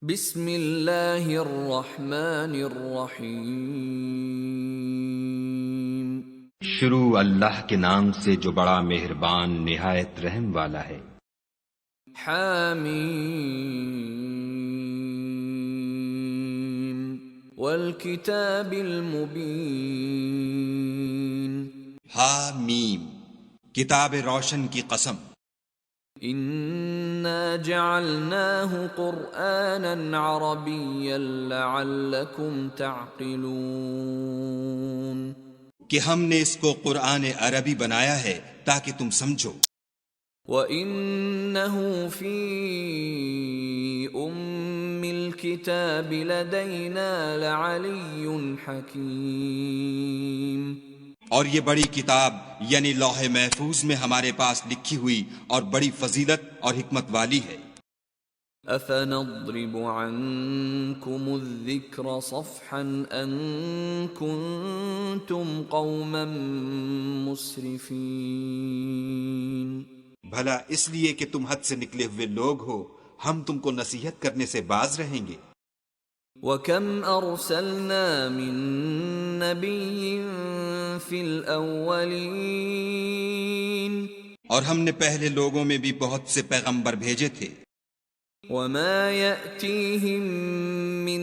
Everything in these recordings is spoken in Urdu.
بسم اللہ الرحمن الرحیم۔ شروع اللہ کے نام سے جو بڑا مہربان نہایت رحم والا ہے۔ حامیم والکتاب المبین۔ حامیم، کتاب روشن کی قسم۔ انا جعلناہ قرآنا عربیا لعلکم تعقلون۔ کہ ہم نے اس کو قرآن عربی بنایا ہے تاکہ تم سمجھو۔ وَإِنَّهُ فِي أُمِّ الْكِتَابِ لَدَيْنَا لَعَلِيٌّ حَكِيمٌ۔ اور یہ بڑی کتاب یعنی لوح محفوظ میں ہمارے پاس لکھی ہوئی اور بڑی فضیلت اور حکمت والی ہے۔ أَفَنَضْرِبُ عَنْكُمُ الذِّكْرَ صَفْحًا أَن كُنتُمْ قَوْمًا مُسْرِفِينَ۔ بھلا اس لیے کہ تم حد سے نکلے ہوئے لوگ ہو، ہم تم کو نصیحت کرنے سے باز رہیں گے۔ وَكَمْ أَرْسَلْنَا مِن نَّبِيٍّ فِي الْأَوَّلِينَ۔ اور ہم نے پہلے لوگوں میں بھی بہت سے پیغمبر بھیجے تھے۔ وَمَا يَأْتِيهِم مِّن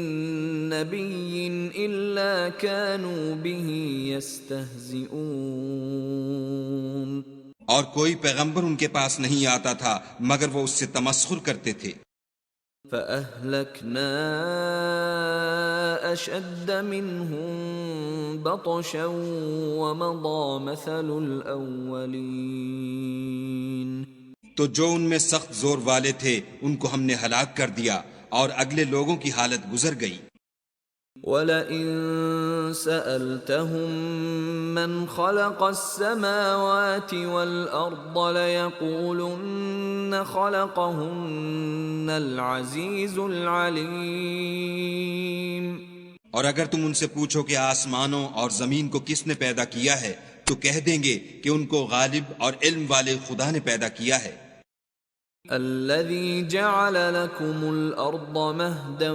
نَّبِيٍّ إِلَّا كَانُوا بِهِ يَسْتَهْزِئُونَ۔ اور کوئی پیغمبر ان کے پاس نہیں آتا تھا مگر وہ اس سے تمسخر کرتے تھے۔ فَأَهْلَكْنَا أَشَدَّ مِنْهُمْ بَطْشًا وَمَضَىٰ مَثَلُ الْأَوَّلِينَ۔ تو جو ان میں سخت زور والے تھے ان کو ہم نے ہلاک کر دیا اور اگلے لوگوں کی حالت گزر گئی۔ وَلَئِن سَأَلْتَهُم مَّنْ خَلَقَ السَّمَاوَاتِ وَالْأَرْضَ لَيَقُولُنَّ خَلَقَهُنَّ الْعَزِيزُ الْعَلِيمُ۔ اور اگر تم ان سے پوچھو کہ آسمانوں اور زمین کو کس نے پیدا کیا ہے تو کہہ دیں گے کہ ان کو غالب اور علم والے خدا نے پیدا کیا ہے۔ الذي جعل لكم الأرض مهدا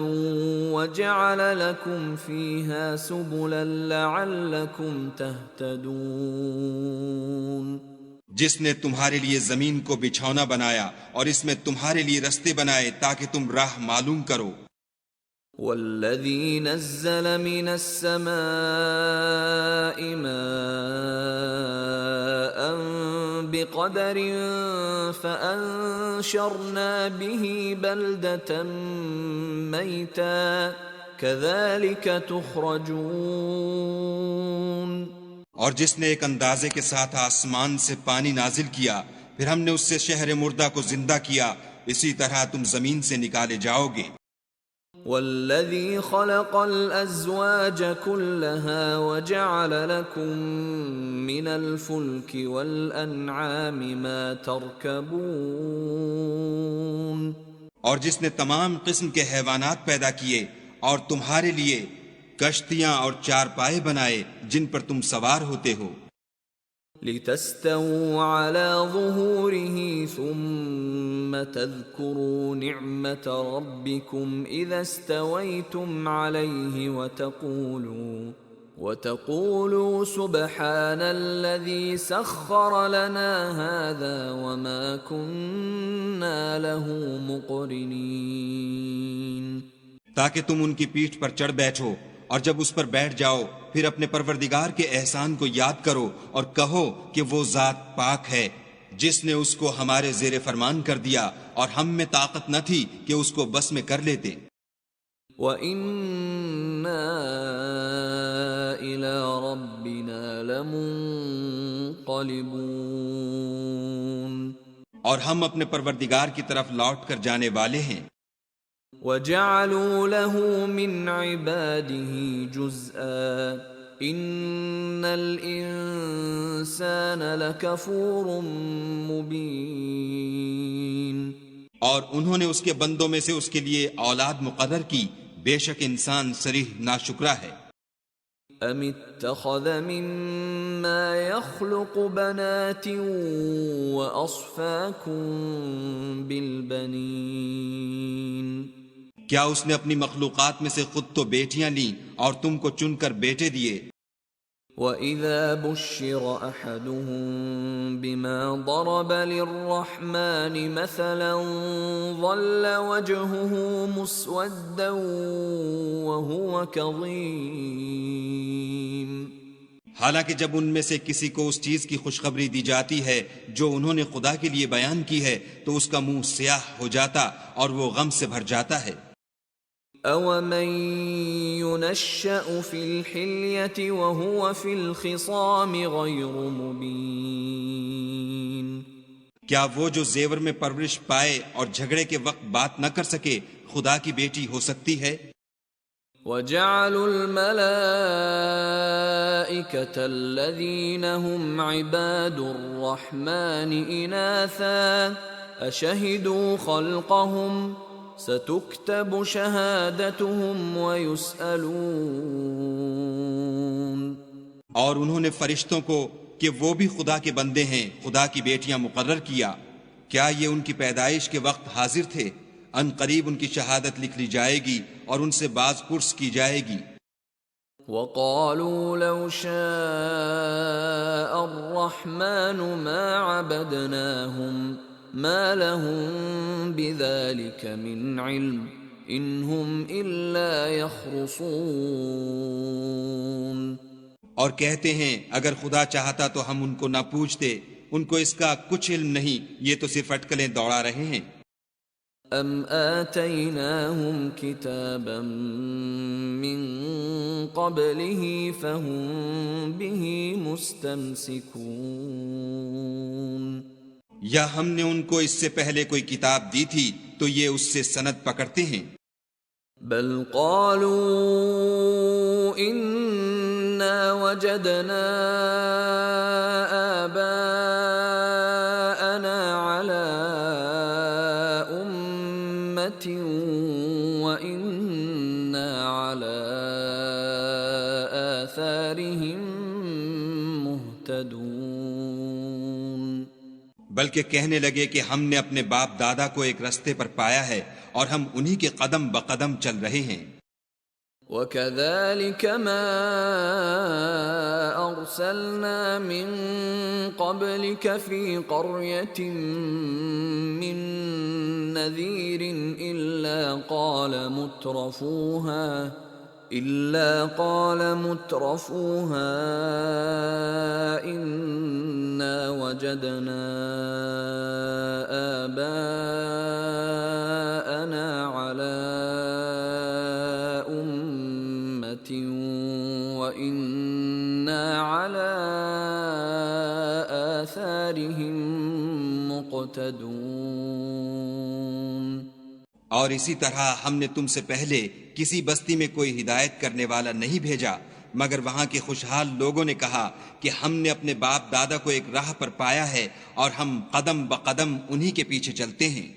وجعل لكم فيها سبلا لعلكم تهتدون۔ جس نے تمہارے لیے زمین کو بچھونا بنایا اور اس میں تمہارے لیے رستے بنائے تاکہ تم راہ معلوم کرو۔ والذي نزل من السماء ماء بقدر فأنشرنا به بلدة ميتا كذلك تخرجون۔ اور جس نے ایک اندازے کے ساتھ آسمان سے پانی نازل کیا پھر ہم نے اس سے شہر مردہ کو زندہ کیا، اسی طرح تم زمین سے نکالے جاؤ گے۔ والذي خلق الأزواج كلها وجعل لكم من الفلك والأنعام ما تركبون۔ اور جس نے تمام قسم کے حیوانات پیدا کیے اور تمہارے لیے کشتیاں اور چارپائے بنائے جن پر تم سوار ہوتے ہو۔ لتستووا على ظهوره ثم تذكروا نعمة ربكم إذا استويتم عليه وتقولوا سبحان الذي سخر لنا هذا وما كنا له مقرنين۔ تاکہ تم ان کی پیٹھ پر چڑھ بیٹھو اور جب اس پر بیٹھ جاؤ پھر اپنے پروردگار کے احسان کو یاد کرو اور کہو کہ وہ ذات پاک ہے جس نے اس کو ہمارے زیر فرمان کر دیا اور ہم میں طاقت نہ تھی کہ اس کو بس میں کر لیتے۔ وَإِنَّا إِلَىٰ رَبِّنَا لَمُنقَلِبُونَ۔ اور ہم اپنے پروردگار کی طرف لوٹ کر جانے والے ہیں۔ وَجَعَلُوا لَهُ مِنْ عِبَادِهِ جُزْءًا إِنَّ الْإِنسَانَ لَكَفُورٌ مُبِينٌ۔ اور انہوں نے اس کے بندوں میں سے اس کے لیے اولاد مقرر کی، بے شک انسان صریح ناشکرا ہے۔ أَمِ اتَّخَذَ مِمَّا يَخْلُقُ بَنَاتٍ وَأَصْفَاكُم بِالْبَنِينَ۔ کیا اس نے اپنی مخلوقات میں سے خود تو بیٹیاں لیں اور تم کو چن کر بیٹے دیے؟ وَإِذَا بُشِّرَ أَحَدُهُم بِمَا ضَرَبَ لِلرَّحْمَنِ مَثَلًا ظَلَّ وَجْهُهُ مُسْوَدًّا وَهُوَ كَظِيمٌ۔ حالانکہ جب ان میں سے کسی کو اس چیز کی خوشخبری دی جاتی ہے جو انہوں نے خدا کے لیے بیان کی ہے تو اس کا منہ سیاہ ہو جاتا اور وہ غم سے بھر جاتا ہے۔ أَوَمَن يُنَشَّأُ فِي الْحِلْيَةِ وَهُوَ فِي الْخِصَامِ غَيْرُ مُبِينٍ۔ کیا وہ جو زیور میں پرورش پائے اور جھگڑے کے وقت بات نہ کر سکے خدا کی بیٹی ہو سکتی ہے؟ وَجَعَلُوا الْمَلَائِكَةَ الَّذِينَ هُمْ عِبَادُ الرَّحْمَنِ إِنَاثًا أَشَهِدُوا خَلْقَهُمْ سَتُكْتَبُ شَهَادَتُهُمْ وَيُسْأَلُونَ۔ اور انہوں نے فرشتوں کو کہ وہ بھی خدا کے بندے ہیں خدا کی بیٹیاں مقرر کیا، کیا یہ ان کی پیدائش کے وقت حاضر تھے؟ ان قریب ان کی شہادت لکھ لی جائے گی اور ان سے باز پرس کی جائے گی۔ وَقَالُوا لَوْ شَاءَ الرَّحْمَنُ مَا عَبَدْنَاهُمْ مَا لَهُم بِذَلِكَ مِنْ عِلْمٍ إِنْ هُمْ إِلَّا يَخْرُصُونَ۔ اور کہتے ہیں اگر خدا چاہتا تو ہم ان کو نہ پوچھتے، ان کو اس کا کچھ علم نہیں، یہ تو صرف اٹکلیں دوڑا رہے ہیں۔ أَمْ آتَيْنَاهُمْ كِتَابًا مِّن قَبْلِهِ فَهُمْ بِهِ مُسْتَمْسِكُونَ۔ یا ہم نے ان کو اس سے پہلے کوئی کتاب دی تھی تو یہ اس سے سند پکڑتے ہیں؟ بل قالوا إِنَّا وَجَدْنَا آبَاءَنَا عَلَىٰ أُمَّةٍ وَإِنَّا عَلَىٰ آثَارِهِم مُهْتَدُونَ۔ بلکہ کہنے لگے کہ ہم نے اپنے باپ دادا کو ایک رستے پر پایا ہے اور ہم انہی کے قدم بقدم چل رہے ہیں۔ وَكَذَلِكَ مَا أَرْسَلْنَا مِن قَبْلِكَ فِي قَرْيَةٍ مِّن نَّذِيرٍ إِلَّا قَالَ مُتْرَفُوهَا إِنَّا وَجَدْنَا آبَاءَنَا عَلَىٰ أُمَّةٍ وَإِنَّا عَلَىٰ آثَارِهِم مُقْتَدُونَ۔ اور اسی طرح ہم نے تم سے پہلے کسی بستی میں کوئی ہدایت کرنے والا نہیں بھیجا مگر وہاں کے خوشحال لوگوں نے کہا کہ ہم نے اپنے باپ دادا کو ایک راہ پر پایا ہے اور ہم قدم بقدم انہی کے پیچھے چلتے ہیں۔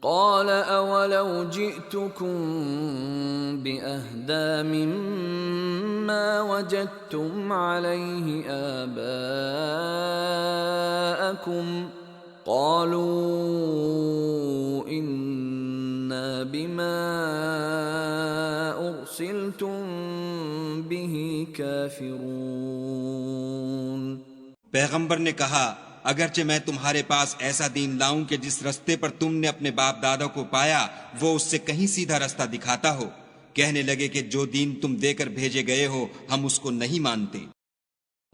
قال اولو جئتكم بأهدى مما وجدتم عليه آباءكم قالوا إنا بما أرسلتم به كافرون۔ پیغمبر نے کہا اگرچہ میں تمہارے پاس ایسا دین لاؤں کہ جس رستے پر تم نے اپنے باپ دادا کو پایا وہ اس سے کہیں سیدھا رستہ دکھاتا ہو، کہنے لگے کہ جو دین تم دے کر بھیجے گئے ہو ہم اس کو نہیں مانتے۔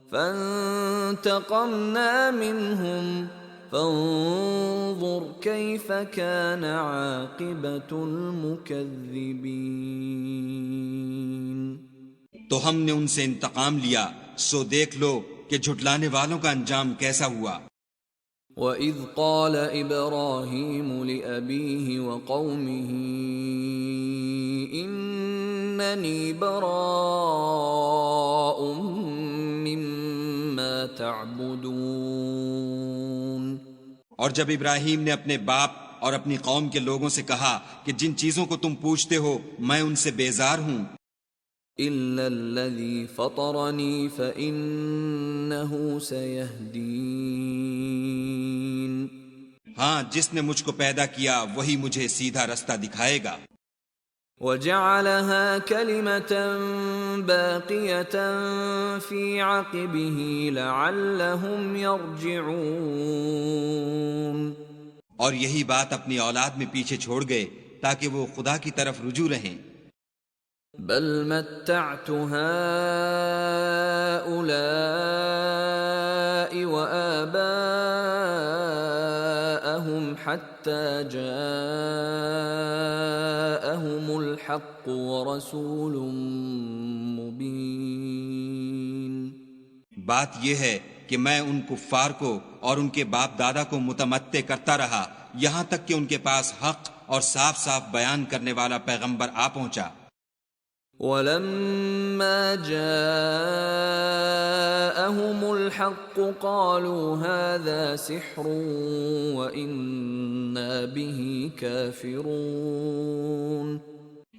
فانتقمنا منهم فانظر كيف كان عاقبة المكذبين۔ تو ہم نے ان سے انتقام لیا، سو دیکھ لو کہ جھٹلانے والوں کا انجام کیسا ہوا۔ وَإِذْ قَالَ إِبْرَاهِيمُ لِأَبِيهِ وَقَوْمِهِ إِنَّنِي بَرَاءٌ مِّمَّا تَعْبُدُونَ۔ اور جب ابراہیم نے اپنے باپ اور اپنی قوم کے لوگوں سے کہا کہ جن چیزوں کو تم پوچھتے ہو میں ان سے بیزار ہوں، إِلَّا الَّذِي فَطَرَنِي فَإِنَّهُ سَيَهْدِينِ۔ ہاں جس نے مجھ کو پیدا کیا وہی مجھے سیدھا رستہ دکھائے گا۔ وجعلها كلمة باقية في عقبه لعلهم يرجعون. اور یہی بات اپنی اولاد میں پیچھے چھوڑ گئے تاکہ وہ خدا کی طرف رجوع رہیں. بل متعت هؤلاء وآباءهم حتى جاءهم الحق ورسول مبين. بات یہ ہے کہ میں ان کفار کو اور ان کے باپ دادا کو متمتع کرتا رہا یہاں تک کہ ان کے پاس حق اور صاف صاف بیان کرنے والا پیغمبر آ پہنچا. وَلَمَّا جَاءَهُمُ الْحَقُّ قَالُوا هَذَا سِحْرٌ وَإِنَّا بِهِ كَافِرُونَ.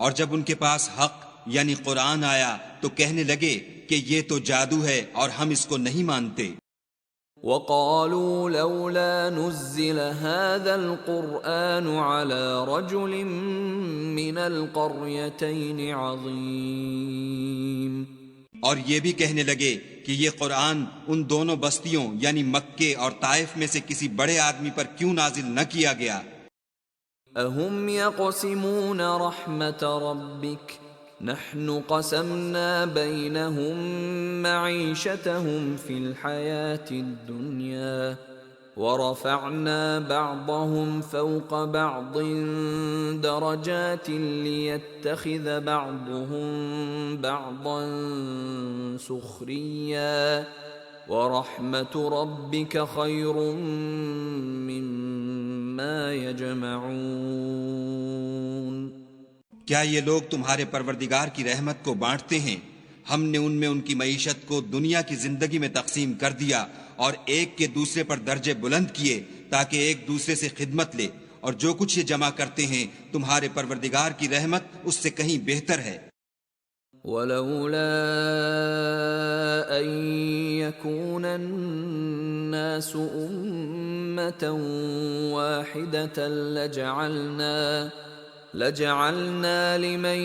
اور جب ان کے پاس حق یعنی قرآن آیا تو کہنے لگے کہ یہ تو جادو ہے اور ہم اس کو نہیں مانتے. وَقَالُوا لَوْلَا نُزِّلَ هَذَا الْقُرْآنُ عَلَى رَجُلٍ مِّنَ الْقَرْيَتَيْنِ عَظِيمٍ. اور یہ بھی کہنے لگے کہ یہ قرآن ان دونوں بستیوں یعنی مکے اور طائف میں سے کسی بڑے آدمی پر کیوں نازل نہ کیا گیا. اَهُمْ يَقْسِمُونَ رَحْمَةَ رَبِّكَ نحن قسمنا بينهم معيشتهم في الحياة الدنيا ورفعنا بعضهم فوق بعض درجات ليتخذ بعضهم بعضا سخريا ورحمة ربك خير مما يجمعون. کیا یہ لوگ تمہارے پروردگار کی رحمت کو بانٹتے ہیں؟ ہم نے ان میں ان کی معیشت کو دنیا کی زندگی میں تقسیم کر دیا اور ایک کے دوسرے پر درجے بلند کیے تاکہ ایک دوسرے سے خدمت لے، اور جو کچھ یہ جمع کرتے ہیں تمہارے پروردگار کی رحمت اس سے کہیں بہتر ہے. وَلَوْلَا أَن يَكُونَ النَّاسُ أُمَّةً وَاحِدَةً لجعلنا لمن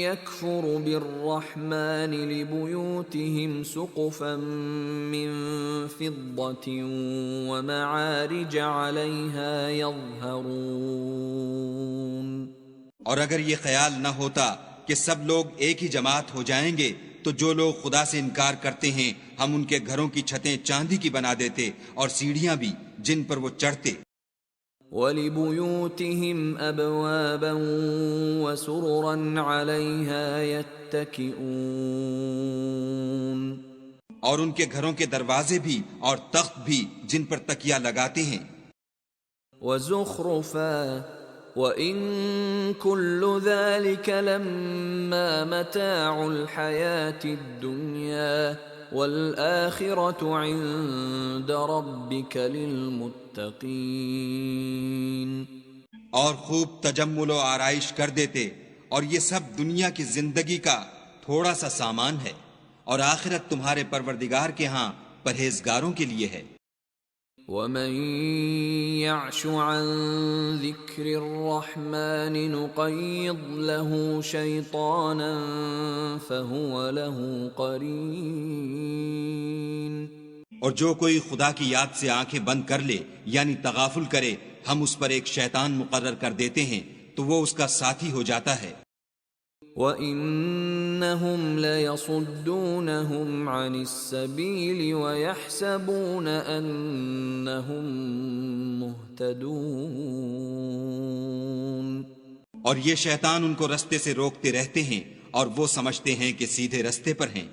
يكفر بالرحمن لبيوتهم سقفا من فضة ومعارج عليها يظهرون. اور اگر یہ خیال نہ ہوتا کہ سب لوگ ایک ہی جماعت ہو جائیں گے تو جو لوگ خدا سے انکار کرتے ہیں ہم ان کے گھروں کی چھتیں چاندی کی بنا دیتے اور سیڑھیاں بھی جن پر وہ چڑھتے. وَلِبُيُوتِهِمْ أَبْوَابًا وَسُرُرًا عَلَيْهَا يَتَّكِئُونَ. اور ان کے گھروں کے دروازے بھی اور تخت بھی جن پر تکیہ لگاتے ہیں. وَزُخْرُفًا وَإِن كُلُّ ذَلِكَ لَمَّا مَتَاعُ الْحَيَاةِ الدُّنْيَا وَالْآخِرَةُ عِندَ رَبِّكَ لِلْمُتَّقِينَ. اور خوب تجمل و آرائش کر دیتے، اور یہ سب دنیا کی زندگی کا تھوڑا سا سامان ہے، اور آخرت تمہارے پروردگار کے ہاں پرہیزگاروں کے لیے ہے. وَمَن يَعْشُ عَن ذِكْرِ الرَّحْمَنِ نُقَيِّضْ لَهُ شَيْطَانًا فَهُوَ لَهُ قَرِينٌ. اور جو کوئی خدا کی یاد سے آنکھیں بند کر لے یعنی تغافل کرے ہم اس پر ایک شیطان مقرر کر دیتے ہیں تو وہ اس کا ساتھی ہو جاتا ہے. وَإِنَّهُمْ لَيَصُدُّونَهُمْ عَنِ السَّبِيلِ وَيَحْسَبُونَ أَنَّهُمْ مُهْتَدُونَ. اور یہ شیطان ان کو رستے سے روکتے رہتے ہیں اور وہ سمجھتے ہیں کہ سیدھے رستے پر ہیں.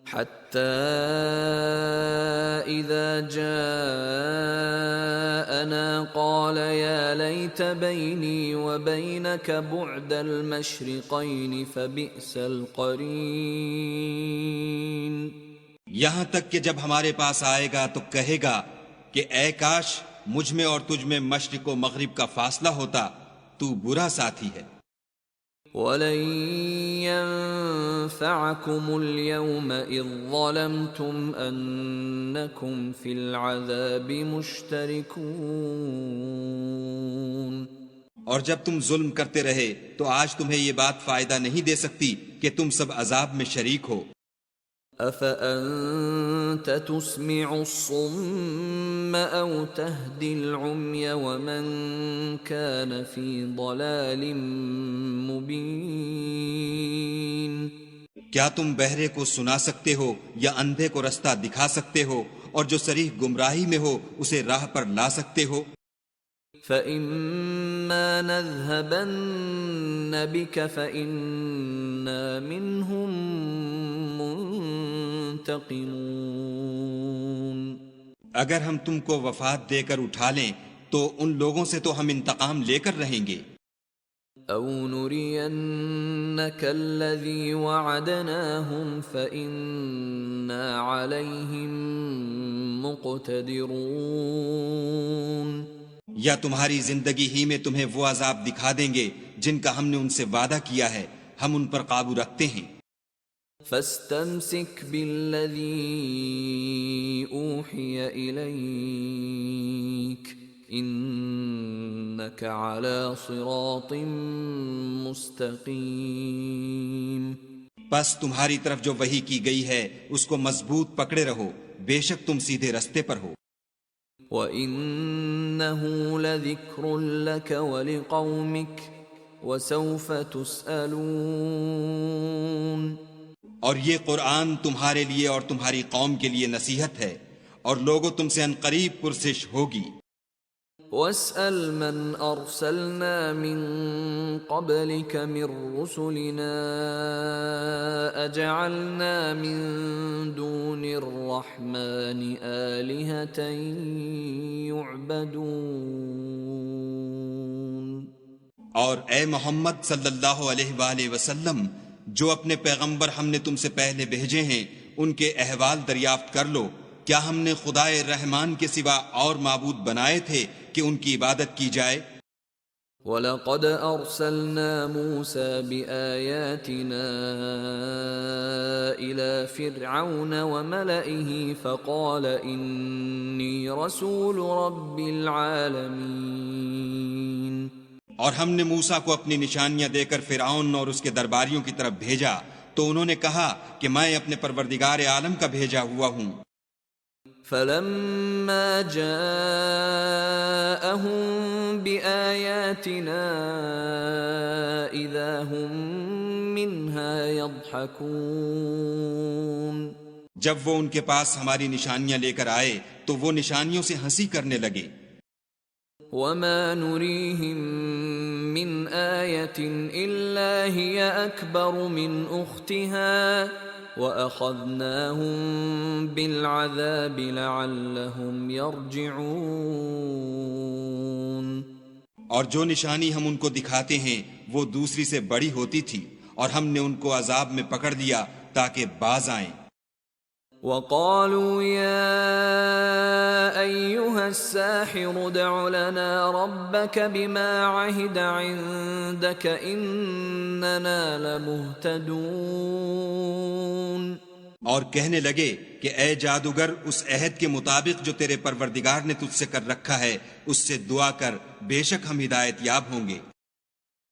حَتَّى إِذَا جَاءَنَا قَالَ يَا لَيْتَ بَيْنِي وَبَيْنَكَ بُعْدَ الْمَشْرِقَيْنِ فَبِئْسَ الْقَرِينُ. یہاں تک کہ جب ہمارے پاس آئے گا تو کہے گا کہ اے کاش مجھ میں اور تجھ میں مشرق و مغرب کا فاصلہ ہوتا، تو برا ساتھی ہے. وَلَن يَنفَعَكُمُ الْيَوْمَ إِذ ظَّلَمْتُمْ أَنَّكُمْ فِي الْعَذَابِ مُشْتَرِكُونَ. اور جب تم ظلم کرتے رہے تو آج تمہیں یہ بات فائدہ نہیں دے سکتی کہ تم سب عذاب میں شریک ہو۔ أَفَأَنْتَ تُسْمِعُ الصُّمَّ أَوْ تَهْدِي الْعُمْيَ وَمَنْ كَانَ فِي ضَلَالٍ مُبِينٍ؟ کیا تم بہرے کو سنا سکتے ہو یا اندھے کو رستہ دکھا سکتے ہو اور جو صریح گمراہی میں ہو اسے راہ پر لا سکتے ہو؟ فَإِمَّا نَذْهَبَنَّ بِكَ فَإِنَّا مِنْهُمْ مُنْتَقِمُونَ۔ اگر ہم تم کو وفات دے کر اٹھا لیں تو ان لوگوں سے تو ہم انتقام لے کر رہیں گے۔ أَوْ نُرِيَنَّكَ الَّذِي وَعَدْنَاهُمْ فَإِنَّا عَلَيْهِمْ مُقْتَدِرُونَ۔ یا تمہاری زندگی ہی میں تمہیں وہ عذاب دکھا دیں گے جن کا ہم نے ان سے وعدہ کیا ہے، ہم ان پر قابو رکھتے ہیں۔ فَاسْتَمْسِكْ بِالَّذِي أُوحِيَ إِلَيْكَ إِنَّكَ عَلَى صِرَاطٍ مُسْتَقِيمٍ۔ بس تمہاری طرف جو وحی کی گئی ہے اس کو مضبوط پکڑے رہو، بے شک تم سیدھے رستے پر ہو۔ وَإِنَّهُ لَذِكْرٌ لَكَ وَلِقَوْمِكَ وَسَوْفَ تُسْأَلُونَ۔ اور یہ قرآن تمہارے لیے اور تمہاری قوم کے لیے نصیحت ہے، اور لوگوں تم سے عنقریب پرسش ہوگی۔ وَاسْأَلْ مَنْ أَرْسَلْنَا مِنْ قَبْلِكَ مِنْ رُسُلِنَا أَجَعَلْنَا مِنْ دُونِ الرَّحْمَنِ آلِهَةً يُعْبَدُونَ۔ اور اے محمد صلی اللہ علیہ وآلہ وسلم، جو اپنے پیغمبر ہم نے تم سے پہلے بھیجے ہیں ان کے احوال دریافت کر لو، کیا ہم نے خدائے رحمان کے سوا اور معبود بنائے تھے کہ ان کی عبادت کی جائے؟ وَلَقَدْ أَرْسَلْنَا مُوسَى بِآيَاتِنَا إِلَى فِرْعَوْنَ وَمَلَئِهِ فَقَالَ إِنِّي رَسُولُ رَبِّ الْعَالَمِينَ۔ اور ہم نے موسیٰ کو اپنی نشانیاں دے کر فرعون اور اس کے درباریوں کی طرف بھیجا تو انہوں نے کہا کہ میں اپنے پروردگار عالم کا بھیجا ہوا ہوں۔ فَلَمَّا جَاءَهُم بِآيَاتِنَا إِذَا هُم مِّنْهَا يَضْحَكُونَ۔ جب وہ ان کے پاس ہماری نشانیاں لے کر آئے تو وہ نشانیوں سے ہنسی کرنے لگے۔ وَمَا نُرِيهِم مِّنْ آيَةٍ إِلَّا هِيَ أَكْبَرُ مِنْ أُخْتِهَا وَأَخَذْنَاهُمْ بِالْعَذَابِ لَعَلَّهُمْ يَرْجِعُونَ۔ اور جو نشانی ہم ان کو دکھاتے ہیں وہ دوسری سے بڑی ہوتی تھی، اور ہم نے ان کو عذاب میں پکڑ لیا تاکہ باز آئیں۔ وَقَالُوا يَا أَيُّهَا السَّاحِرُ ادْعُ لَنَا رَبَّكَ بِمَا عَهِدَ عِندَكَ إِنَّنَا لَمُهْتَدُونَ۔ اور کہنے لگے کہ اے جادوگر، اس عہد کے مطابق جو تیرے پروردگار نے تجھ سے کر رکھا ہے اس سے دعا کر، بے شک ہم ہدایت یاب ہوں گے۔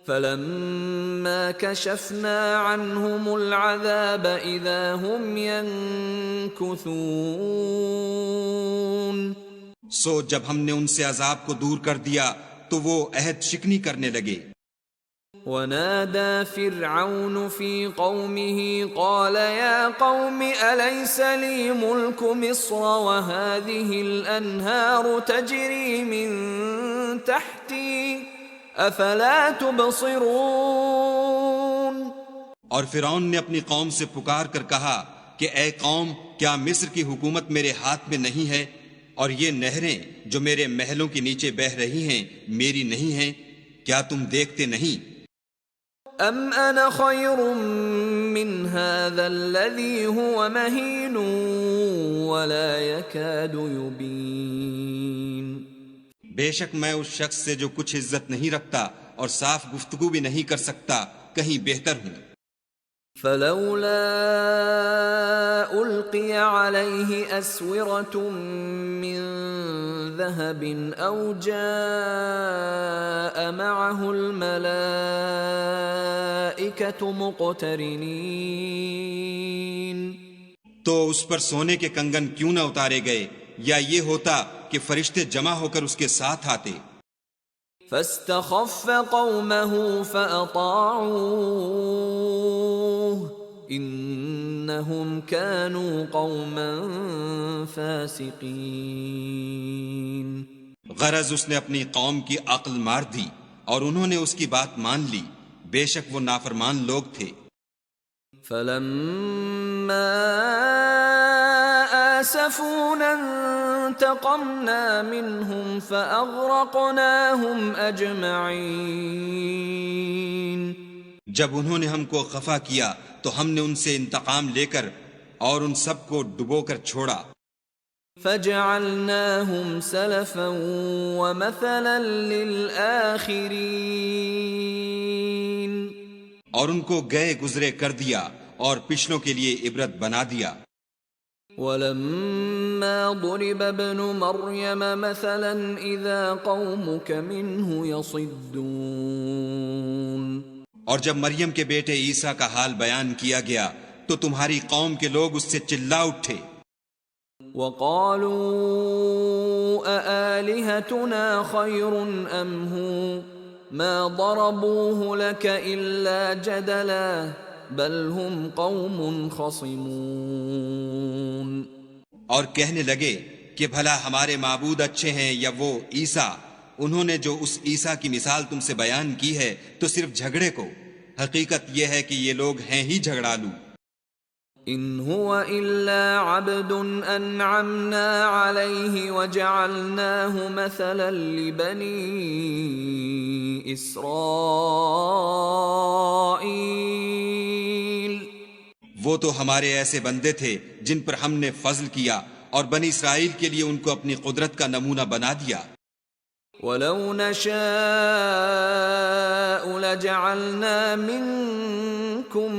فَلَمَّا كَشَفْنَا عَنْهُمُ الْعَذَابَ إِذَا هُمْ يَنكُثُونَ۔ سو جب ہم نے ان سے عذاب کو دور کر دیا تو وہ عہد شکنی کرنے لگے۔ وَنَادَى فِرْعَوْنُ فِي قَوْمِهِ قَالَ يَا قَوْمِ أَلَيْسَ لِي مُلْكُ مِصْرَ وَهَٰذِهِ الْأَنْهَارُ تَجْرِي مِن تَحْتِي أَفَلَا تُبْصِرُونَ۔ اور فرعون نے اپنی قوم سے پکار کر کہا کہ اے قوم، کیا مصر کی حکومت میرے ہاتھ میں نہیں ہے، اور یہ نہریں جو میرے محلوں کے نیچے بہہ رہی ہیں میری نہیں ہیں؟ کیا تم دیکھتے نہیں؟ أَمْ أَنَا خَيْرٌ مِّنْ هَٰذَا الَّذِي هُوَ مَهِينٌ وَلَا يَكَادُ يُبِينُ۔ بے شک میں اس شخص سے جو کچھ عزت نہیں رکھتا اور صاف گفتگو بھی نہیں کر سکتا کہیں بہتر ہوں۔ فَلَوْلَا أُلْقِيَ عَلَيْهِ أَسْوِرَةٌ مِّن ذهب أو جاء معه الملائكة مقترنين تو اس پر سونے کے کنگن کیوں نہ اتارے گئے، یا یہ ہوتا کہ فرشتے جمع ہو کر اس کے ساتھ آتے۔ فاستخف قومه فأطاعوه إنهم كانوا قوما فاسقين۔ غرض اس نے اپنی قوم کی عقل مار دی اور انہوں نے اس کی بات مان لی، بے شک وہ نافرمان لوگ تھے۔ فلما آسفونا انتقمنا منهم فأغرقناهم أجمعين۔ جب انہوں نے ہم کو خفا کیا تو ہم نے ان سے انتقام لے کر اور ان سب کو ڈبو کر چھوڑا۔ فجعلناهم سلفا ومثلا للآخرين۔ اور ان کو گئے گزرے کر دیا اور پچھلوں کے لیے عبرت بنا دیا۔ وَلَمَّا ضُرِبَ ابْنُ مَرْيَمَ مَثَلًا إِذَا قَوْمُكَ مِنْهُ يَصِدُّونَ۔ اور جب مریم کے بیٹے عیسیٰ کا حال بیان کیا گیا تو تمہاری قوم کے لوگ اس سے چلا اٹھے۔ وَقَالُوا أَآلِهَتُنَا خَيْرٌ أَمْ هُوَ مَا ضَرَبُوهُ لَكَ إِلَّا جَدَلًا بَلْ هُمْ قَوْمٌ خَصِمُونَ۔ اور کہنے لگے کہ بھلا ہمارے معبود اچھے ہیں یا وہ عیسیٰ، انہوں نے جو اس عیسیٰ کی مثال تم سے بیان کی ہے تو صرف جھگڑے کو، حقیقت یہ ہے کہ یہ لوگ ہیں ہی جھگڑالو۔ إِنْ هُوَ إِلَّا عَبْدٌ أَنْعَمْنَا عَلَيْهِ وَجَعَلْنَاهُ مَثَلًا لِبَنِي إِسْرَائِيلَ۔ وہ تو ہمارے ایسے بندے تھے جن پر ہم نے فضل کیا اور بنی اسرائیل کے لیے ان کو اپنی قدرت کا نمونہ بنا دیا۔ وَلَوْ نَشَاءُ لَجَعَلْنَا مِنْكُمْ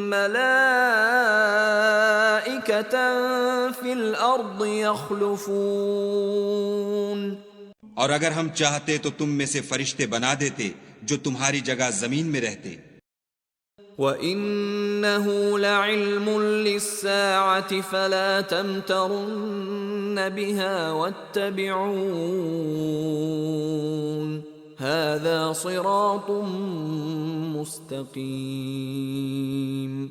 مَلَائِكَةً فِي الْأَرْضِ يَخْلُفُونَ۔ اور اگر ہم چاہتے تو تم میں سے فرشتے بنا دیتے جو تمہاری جگہ زمین میں رہتے۔ وَإِنَّهُ لَعِلْمٌ لِلسَّاعَةِ فَلَا تَمْتَرُنَّ بِهَا وَاتَّبِعُونِ هَذَا صِرَاطٌ مُسْتَقِيمٌ۔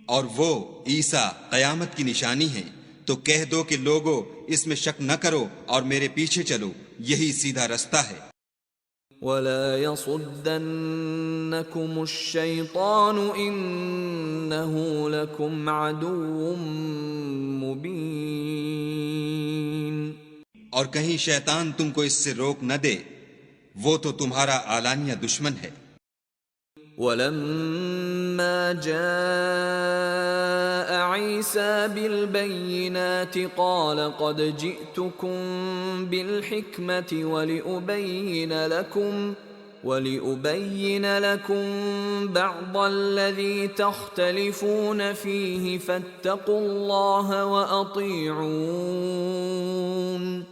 اور وہ عیسیٰ قیامت کی نشانی ہے، تو کہہ دو کہ لوگو اس میں شک نہ کرو اور میرے پیچھے چلو، یہی سیدھا رستہ ہے۔ وَلَا يَصُدَّنَّكُمُ الشَّيْطَانُ إِنَّهُ لَكُمْ عَدُوٌّ مُبِينٌ۔ اور کہیں شیطان تم کو اس سے روک نہ دے، وہ تو تمہارا اعلانیہ دشمن ہے۔ وَلَمَّا جَاءَ عِيسَى بِالْبَيِّنَاتِ قَالَ قَدْ جِئْتُكُمْ بِالْحِكْمَةِ وَلِأُبَيِّنَ لَكُمْ بَعْضَ الَّذِي تَخْتَلِفُونَ فِيهِ فَاتَّقُوا اللَّهَ وَأَطِيعُونِ۔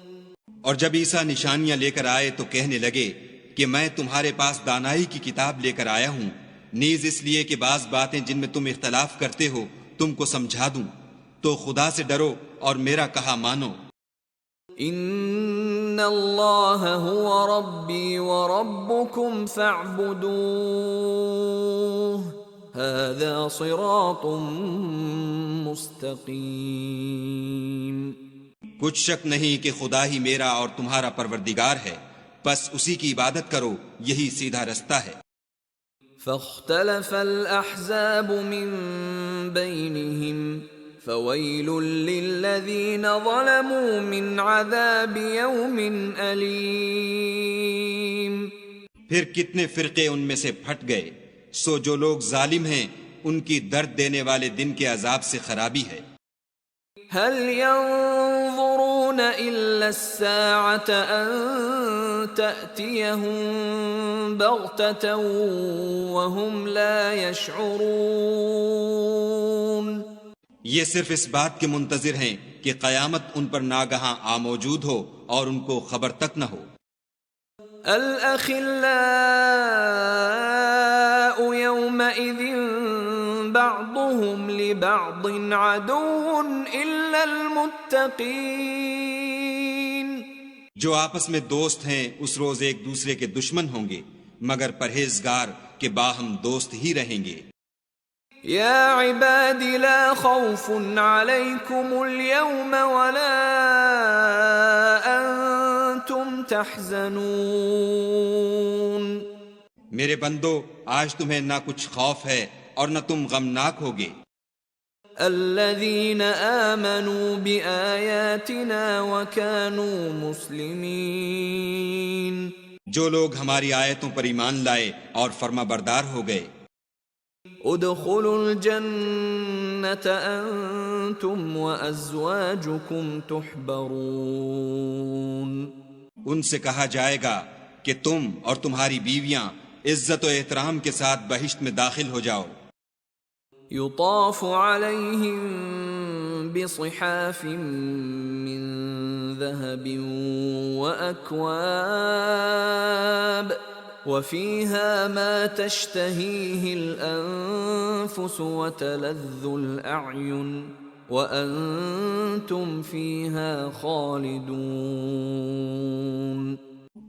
اور جب عیسیٰ نشانیاں لے کر آئے تو کہنے لگے کہ میں تمہارے پاس دانائی کی کتاب لے کر آیا ہوں، نیز اس لیے کہ بعض باتیں جن میں تم اختلاف کرتے ہو تم کو سمجھا دوں، تو خدا سے ڈرو اور میرا کہا مانو۔ ان اللہ هو ربی وربکم فاعبدوہ هذا صراط مستقیم۔ کچھ شک نہیں کہ خدا ہی میرا اور تمہارا پروردگار ہے، بس اسی کی عبادت کرو، یہی سیدھا رستہ ہے۔ فاختلف الأحزاب من بينهم فويل للذين ظلموا من عذاب يوم أليم۔ پھر کتنے فرقے ان میں سے پھٹ گئے، سو جو لوگ ظالم ہیں ان کی درد دینے والے دن کے عذاب سے خرابی ہے۔ هل ينظرون إلا الساعة أن تأتيهم بغتة وهم لا يشعرون۔ یہ صرف اس بات کے منتظر ہیں کہ قیامت ان پر ناگہاں آ موجود ہو اور ان کو خبر تک نہ ہو۔ الأخلاء يومئذ بعضهم لبعض عدو إلا المتقين۔ جو آپس میں دوست ہیں اس روز ایک دوسرے کے دشمن ہوں گے مگر پرہیزگار کہ باہم دوست ہی رہیں گے۔ يا عباد لا خوف عليكم اليوم ولا أنتم تحزنون۔ میرے بندو آج تمہیں نہ کچھ خوف ہے اور نہ تم غمناک ہوگے۔ الذين آمنوا بآياتنا وكانوا مسلمين۔ جو لوگ ہماری آیتوں پر ایمان لائے اور فرما بردار ہو گئے۔ ادخلوا الجنة أنتم وأزواجكم تحبرون۔ ان سے کہا جائے گا کہ تم اور تمہاری بیویاں عزت و احترام کے ساتھ بہشت میں داخل ہو جاؤ۔ يطاف عليهم بصحاف من ذهب وأكواب وفيها ما تشتهيه الأنفس وتلذ الأعين وأنتم فيها خالدون۔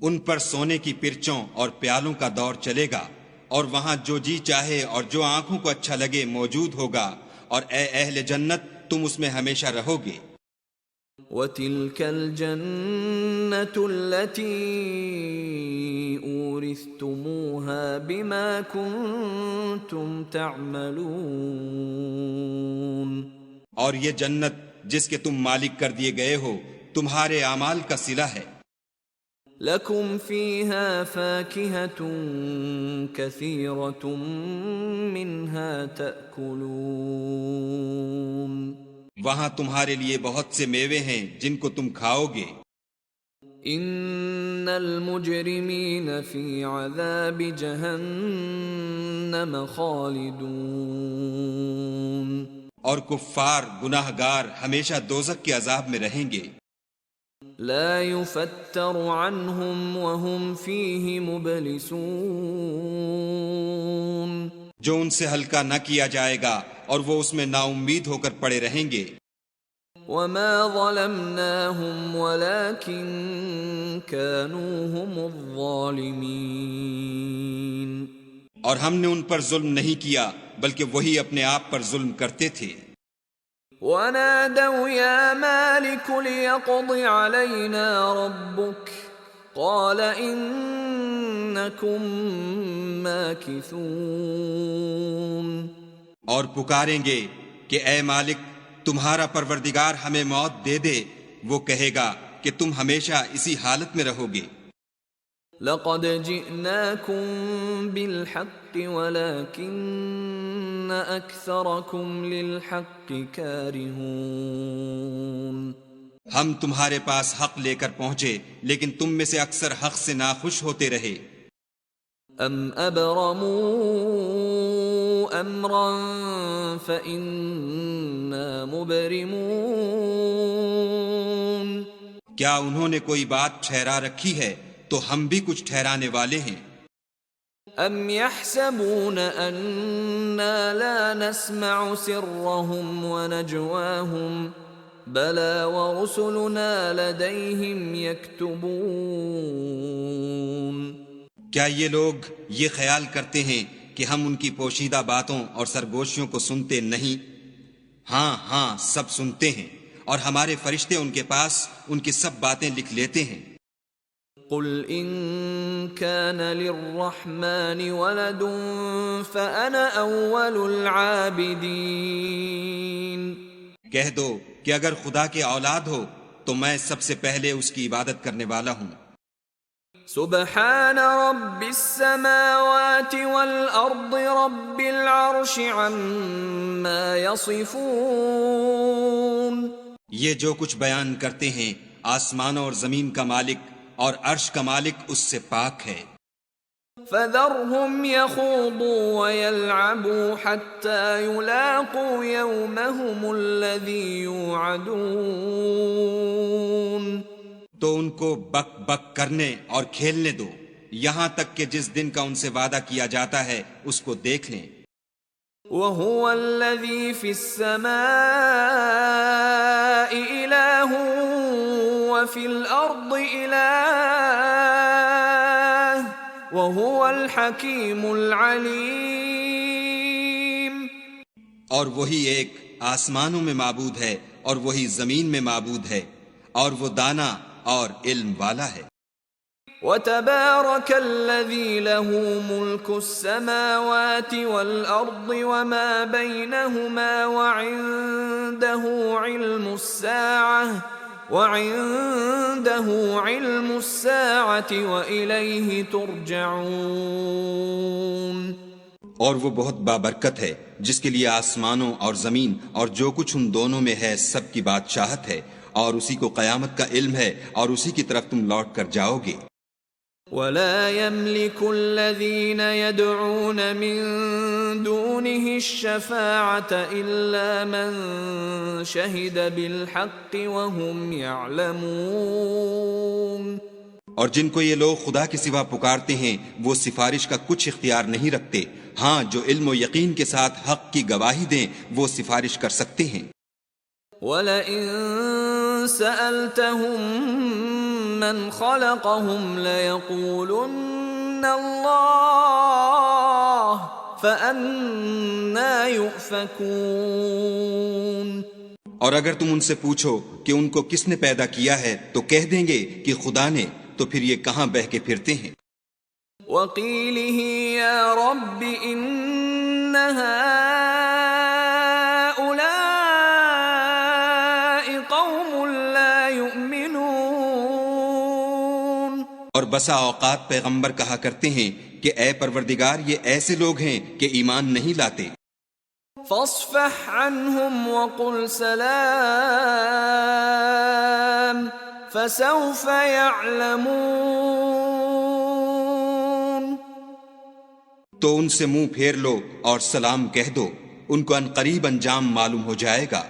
ان پر سونے کی پرچوں اور پیالوں کا دور چلے گا اور وہاں جو جی چاہے اور جو آنکھوں کو اچھا لگے موجود ہوگا، اور اے اہل جنت تم اس میں ہمیشہ رہو گے۔ وَتِلْكَ الْجَنَّةُ الَّتِي أُورِثْتُمُوهَا بِمَا كُنْتُمْ تَعْمَلُونَ۔ اور یہ جنت جس کے تم مالک کر دیے گئے ہو تمہارے اعمال کا صلہ ہے۔ لَكُمْ فِيهَا فَاكِهَةٌ كَثِيرَةٌ مِّنْهَا تَأْكُلُونَ۔ وہاں تمہارے لیے بہت سے میوے ہیں جن کو تم کھاؤ گے۔ ان المجرمین فی عذاب جہنم خالدون۔ اور کفار گناہ گار ہمیشہ دوزخ کے عذاب میں رہیں گے۔ لا يفتر عنهم وهم فیہ مبلسون۔ جو ان سے ہلکا نہ کیا جائے گا اور وہ اس میں نا امید ہو کر پڑے رہیں گے۔ وما ظلمناهم ولكن كانوا هم الظالمين۔ اور ہم نے ان پر ظلم نہیں کیا بلکہ وہی اپنے آپ پر ظلم کرتے تھے۔ ونادوا يا مالك ليقض علينا ربك قال إنكم ماكثون۔ اور پکاریں گے کہ اے مالک تمہارا پروردگار ہمیں موت دے دے، وہ کہے گا کہ تم ہمیشہ اسی حالت میں رہو گے۔ لقد جئناكم بالحق ولكن أكثركم للحق كارهون۔ ہم تمہارے پاس حق لے کر پہنچے لیکن تم میں سے اکثر حق سے ناخوش ہوتے رہے۔ ام ابرموا امرا فإنا مبرمون۔ کیا انہوں نے کوئی بات ٹھہرا رکھی ہے تو ہم بھی کچھ ٹھہرانے والے ہیں۔ ام يحسبون أنا لا نسمع سرهم ونجواهم بلى ورسلنا لديهم يكتبون۔ کیا یہ لوگ یہ خیال کرتے ہیں کہ ہم ان کی پوشیدہ باتوں اور سرگوشیوں کو سنتے نہیں؟ ہاں ہاں سب سنتے ہیں، اور ہمارے فرشتے ان کے پاس ان کی سب باتیں لکھ لیتے ہیں۔ قل ان كان للرحمن ولد فأنا أول العابدين۔ کہہ دو کہ اگر خدا کے اولاد ہو تو میں سب سے پہلے اس کی عبادت کرنے والا ہوں۔ سبحان رب السماوات والأرض رب العرش عما يصفون۔ یہ جو کچھ بیان کرتے ہیں آسمانوں اور زمین کا مالک اور عرش کا مالک اس سے پاک ہے۔ فذرهم يخوضوا ويلعبوا حتى يلاقوا يومهم الذي يوعدون تو ان کو بک بک کرنے اور کھیلنے دو یہاں تک کہ جس دن کا ان سے وعدہ کیا جاتا ہے اس کو دیکھ لیں۔ وَهُوَ الَّذِي فِي السَّمَاءِ إِلَٰهٌ وَفِي الْأَرْضِ إِلَٰهٌ وَهُوَ الْحَكِيمُ الْعَلِيمُ۔ اور وہی ایک آسمانوں میں معبود ہے اور وہی زمین میں معبود ہے اور وہ دانا اور علم والا ہے۔ وَتَبَارَكَ الَّذِي لَهُ مُلْكُ السَّمَاوَاتِ وَالْأَرْضِ وَمَا بَيْنَهُمَا وَعِندَهُ عِلْمُ السَّاعَةِ وَإِلَيْهِ تُرْجَعُونَ۔ اور وہ بہت بابرکت ہے جس کے لیے آسمانوں اور زمین اور جو کچھ ان دونوں میں ہے سب کی بادشاہت ہے اور اسی کو قیامت کا علم ہے اور اسی کی طرف تم لوٹ کر جاؤ گے۔ وَلَا يَمْلِكُ الَّذِينَ يَدْعُونَ مِن دُونِهِ الشَّفَاعَةَ إِلَّا مَن شَهِدَ بِالْحَقِّ وَهُمْ يَعْلَمُونَ۔ اور جن کو یہ لوگ خدا کے سوا پکارتے ہیں وہ سفارش کا کچھ اختیار نہیں رکھتے، ہاں جو علم و یقین کے ساتھ حق کی گواہی دیں وہ سفارش کر سکتے ہیں۔ وَلَئِن سَأَلْتَهُم مَّنْ خَلَقَهُمْ لَيَقُولُنَّ اللَّهُ فَأَنَّىٰ يُؤْفَكُونَ۔ اور اگر تم ان سے پوچھو کہ ان کو کس نے پیدا کیا ہے تو کہہ دیں گے کہ خدا نے، تو پھر یہ کہاں بہہ کے پھرتے ہیں۔ وَقِيلِهِ يَا رَبِّ إِنَّ هَٰؤُلَاءِ قَوْمٌ لَّا يُؤْمِنُونَ۔ اور بسا اوقات پیغمبر کہا کرتے ہیں کہ اے پروردگار یہ ایسے لوگ ہیں کہ ایمان نہیں لاتے۔ فاصفح عنهم وقل سلام فسوف يعلمون۔ تو ان سے منہ پھیر لو اور سلام کہہ دو، ان کو ان قریب انجام معلوم ہو جائے گا۔